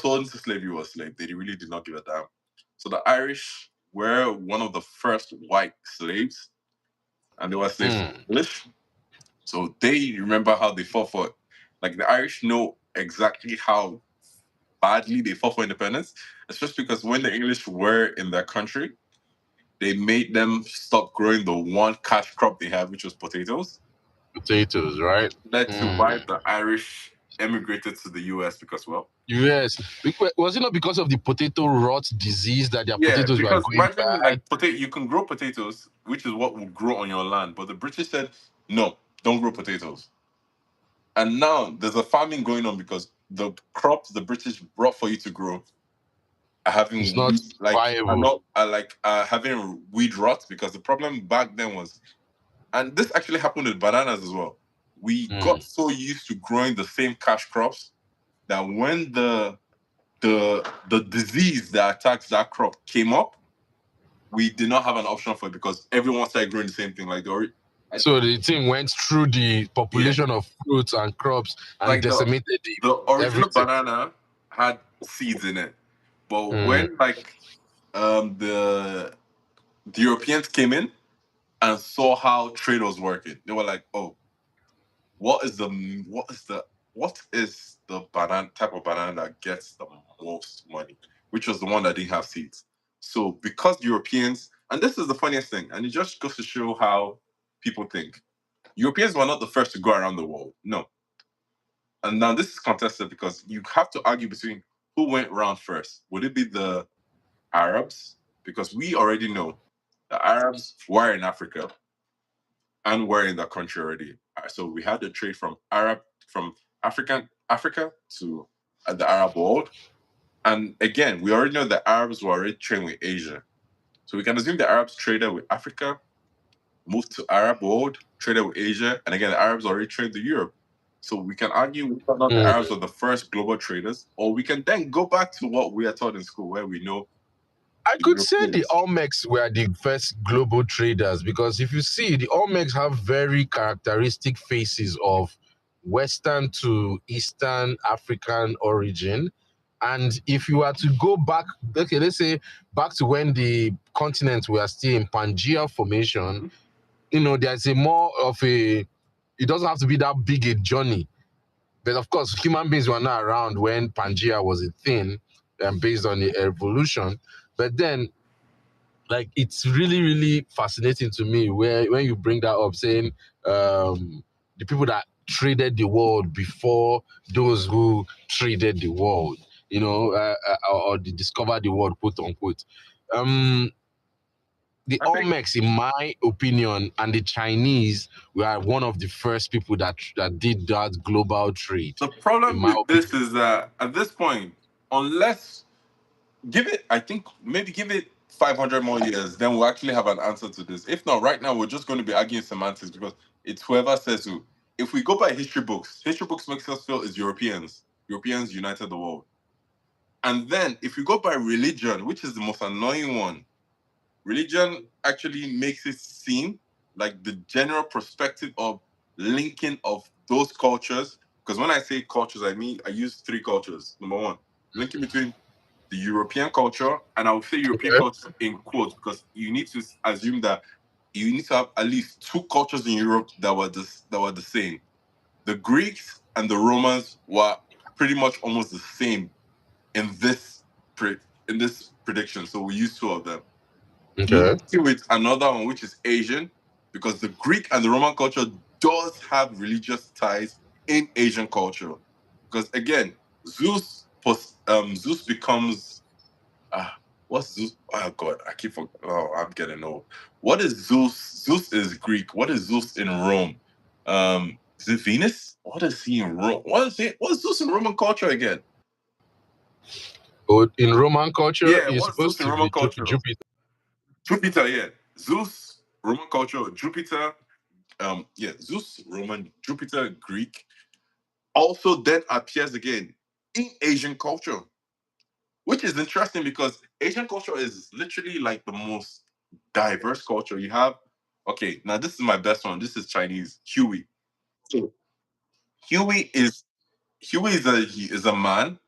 sold into slavery, you were a slave. They really did not give a damn. So the Irish were one of the first white slaves, and they were slaves to the English. So they remember how they fought for it. Like the Irish know exactly how badly they fought for independence. It's just because when the English were in their country, they made them stop growing the one cash crop they had, which was potatoes. Potatoes, right? That's why the Irish emigrated to the US because, well, Yes. Was it not because of the potato rot disease that their potatoes were because going imagine bad? like you can grow potatoes, which is what will grow on your land, but the British said no, don't grow potatoes. And now there's a farming going on because the crops the British brought for you to grow are having It's not viable. having weed rot, because the problem back then was, and this actually happened with bananas as well. We got so used to growing the same cash crops that when the disease that attacks that crop came up, we did not have an option for it because everyone started growing the same thing. So the thing went through the population of fruits and crops and like decimated the original everything. banana had seeds in it, but when the Europeans came in and saw how trade was working, they were like, "Oh, what is the banana type of banana that gets the most money?" Which was the one that didn't have seeds. So because Europeans, and this is the funniest thing, and it just goes to show how people think. Europeans were not the first to go around the world. No. And now this is contested because you have to argue between who went around first. Would it be the Arabs? Because we already know the Arabs were in Africa and were in the country already. So we had the trade from Africa to the Arab world. And again, we already know the Arabs were already trading with Asia. So we can assume the Arabs traded with Africa, moved to Arab world, traded with Asia, and again, the Arabs already traded with Europe. So we can argue whether or not the Arabs were the first global traders, or we can then go back to what we are taught in school, where we know. I could say the Olmecs were the first global traders, because if you see, the Olmecs have very characteristic faces of Western to Eastern African origin. And if you are to go back, okay, let's say back to when the continents were still in Pangea formation, there's a more of it doesn't have to be that big a journey. But of course, human beings were not around when Pangea was a thing, based on the evolution. But then, like, it's really, really fascinating to me when you bring that up, saying the people that traded the world before those who traded the world, or they discovered the world, quote unquote. The Olmecs, in my opinion, and the Chinese were one of the first people that did that global trade. The problem with this is that at this point, unless give it 500 more years, then we'll actually have an answer to this. If not, right now we're just going to be arguing semantics because it's whoever says who. If we go by history books makes us feel it's Europeans. Europeans united the world. And then if we go by religion, which is the most annoying one, religion actually makes it seem like the general perspective of linking of those cultures. Because when I say cultures, I use three cultures. Number one, linking between the European culture, and I would say European culture in quotes, because you need to assume that you need to have at least two cultures in Europe that were the same. The Greeks and the Romans were pretty much almost the same in this prediction. So we use two of them. Okay. With another one, which is Asian, because the Greek and the Roman culture does have religious ties in Asian culture. Because again, Zeus becomes what's Zeus? Oh God, I'm getting old. What is Zeus? Zeus is Greek. What is Zeus in Rome? Is it Venus? What is he in Rome? What's Zeus in Roman culture again? In Roman culture, he's supposed to be Jupiter. Jupiter, yeah. Zeus, Roman culture, Jupiter, Zeus, Roman, Jupiter, Greek, also then appears again in Asian culture, which is interesting because Asian culture is literally like the most diverse culture. You have, okay, now this is my best one. This is Chinese, Huey. So Huey is a man